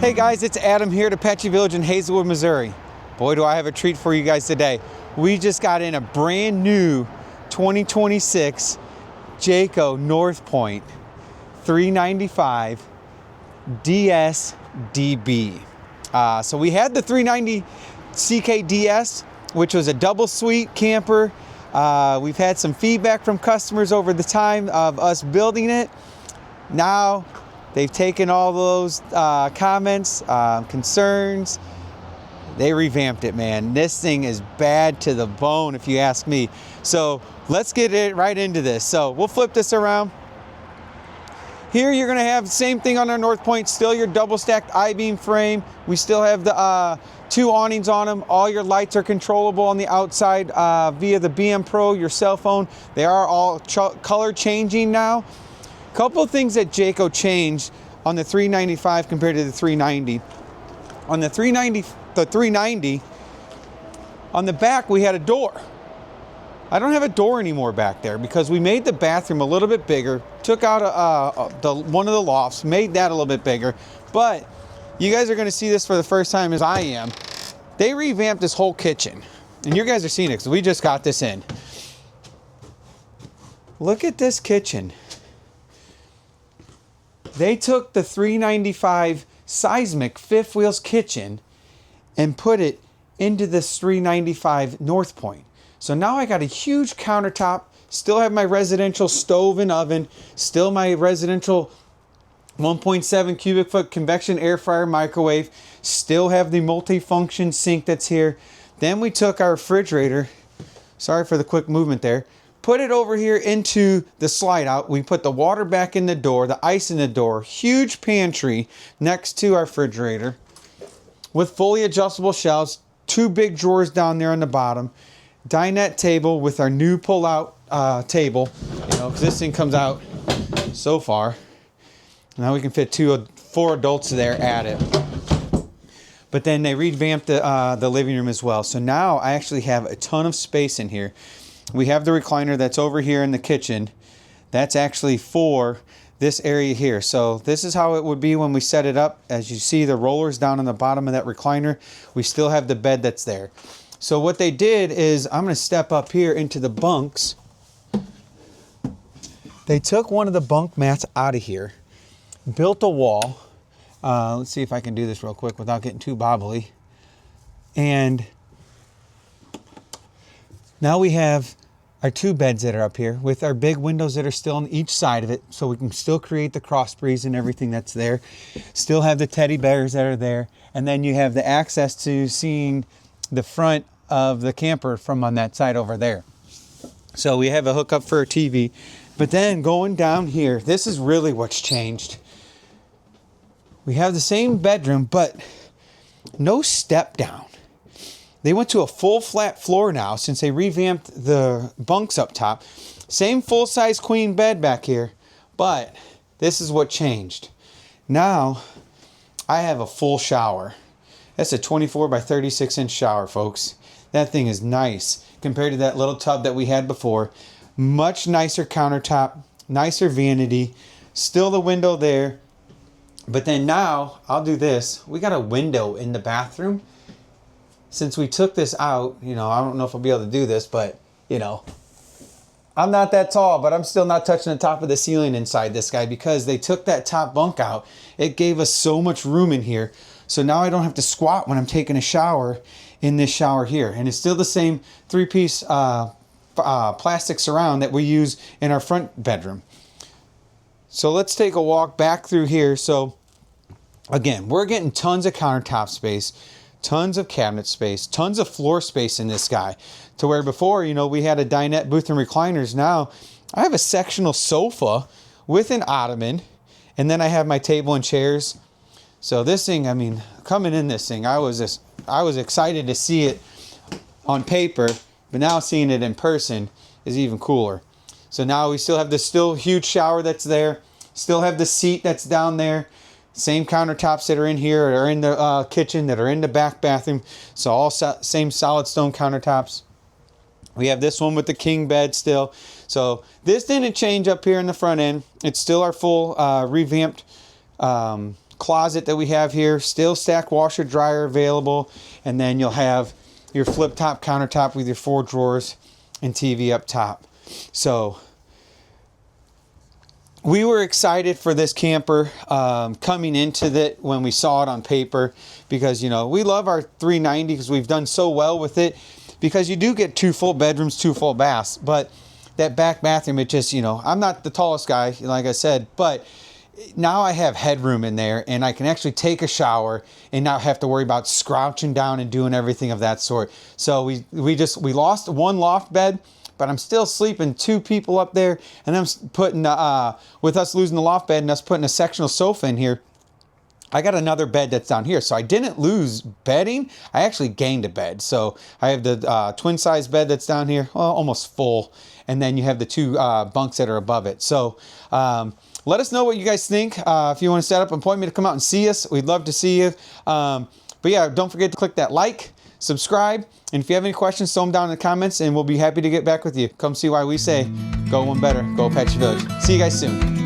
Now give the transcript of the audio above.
Hey guys, it's Adam here at Apache Village in Hazelwood, Missouri. Boy, do I have a treat for you guys today. We just got in a brand new 2026 Jayco North Point 395 DSDB. So we had the 390 CKDS, which was a double suite camper. We've had some feedback from customers over the time of us building it. Now they've taken all those comments, concerns. They revamped it, man. This thing is bad to the bone, if you ask me. So let's get it right into this. So we'll flip this around. Here you're gonna have the same thing on our North Point, still your double stacked I-beam frame. We still have the two awnings on them. All your lights are controllable on the outside via the BM Pro, your cell phone. They are all color changing now. Couple of things that Jayco changed on the 395 compared to the 390. On the 390, on the back we had a door. I don't have a door anymore back there because we made the bathroom a little bit bigger, took out one of the lofts, made that a little bit bigger. But you guys are going to see this for the first time as I am. They revamped this whole kitchen, and you guys are seeing it because we just got this in. Look at this kitchen. They took the 395 seismic fifth wheels kitchen and put it into this 395 North Point. So now I got a huge countertop, still have my residential stove and oven, still my residential 1.7 cubic foot convection air fryer microwave, still have the multi-function sink that's here. Then we took our refrigerator, sorry for the quick movement there, put it over here into the slide out. We put the water back in the door, the ice in the door, huge pantry next to our refrigerator with fully adjustable shelves, two big drawers down there on the bottom, dinette table with our new pull-out table, because this thing comes out so far. Now we can fit four adults there at it. But then they revamped the living room as well. So now I actually have a ton of space in here. We have the recliner that's over here in the kitchen. That's actually for this area here. So this is how it would be when we set it up. As you see, the rollers down on the bottom of that recliner. We still have the bed that's there. So what they did is, I'm going to step up here into the bunks. They took one of the bunk mats out of here, built a wall. Let's see if I can do this real quick without getting too bobbly. And now we have our two beds that are up here with our big windows that are still on each side of it, so we can still create the cross breeze and everything that's there. Still have the teddy bears that are there. And then you have the access to seeing the front of the camper from on that side over there. So we have a hookup for a TV. But then going down here, this is really what's changed. We have the same bedroom, but no step down. They went to a full flat floor now since they revamped the bunks up top. Same full-size queen bed back here, but this is what changed. Now I have a full shower. That's a 24 by 36 inch shower, folks. That thing is nice compared to that little tub that we had before. Much nicer countertop, nicer vanity, still the window there. But then now, I'll do this. We got a window in the bathroom. Since we took this out, I don't know if I'll be able to do this, but, I'm not that tall, but I'm still not touching the top of the ceiling inside this guy because they took that top bunk out. It gave us so much room in here. So now I don't have to squat when I'm taking a shower in this shower here. And it's still the same three-piece plastic surround that we use in our front bedroom. So let's take a walk back through here. So again, we're getting tons of countertop space, tons of cabinet space, tons of floor space in this guy. To where before, we had a dinette booth and recliners. Now I have a sectional sofa with an ottoman, and then I have my table and chairs. So this thing, coming in this thing, I was excited to see it on paper, but now seeing it in person is even cooler. So now we still have this huge shower that's there, still have the seat that's down there. Same countertops that are in here are in the kitchen, that are in the back bathroom. So all same solid stone countertops. We have this one with the king bed still. So this didn't change up here in the front end. It's still our full revamped closet that we have here, still stack washer dryer available, and then you'll have your flip top countertop with your 4 drawers and TV up top. So we were excited for this camper coming into it when we saw it on paper, because, you know, we love our 390 because we've done so well with it, because you do get 2 full bedrooms, 2 full baths. But that back bathroom, it just, you know, I'm not the tallest guy, like I said, but now I have headroom in there, and I can actually take a shower and not have to worry about scrouching down and doing everything of that sort. So we lost 1 loft bed, but I'm still sleeping 2 people up there, and I'm putting, with us losing the loft bed and us putting a sectional sofa in here, I got another bed that's down here. So I didn't lose bedding, I actually gained a bed. So I have the twin size bed that's down here, well, almost full, and then you have the 2 bunks that are above it. So let us know what you guys think. If you want to set up an appointment to come out and see us, we'd love to see you. But yeah, don't forget to click that like, subscribe, and if you have any questions, throw them down in the comments, and we'll be happy to get back with you. Come see why we say, go one better, go Apache Village. See you guys soon.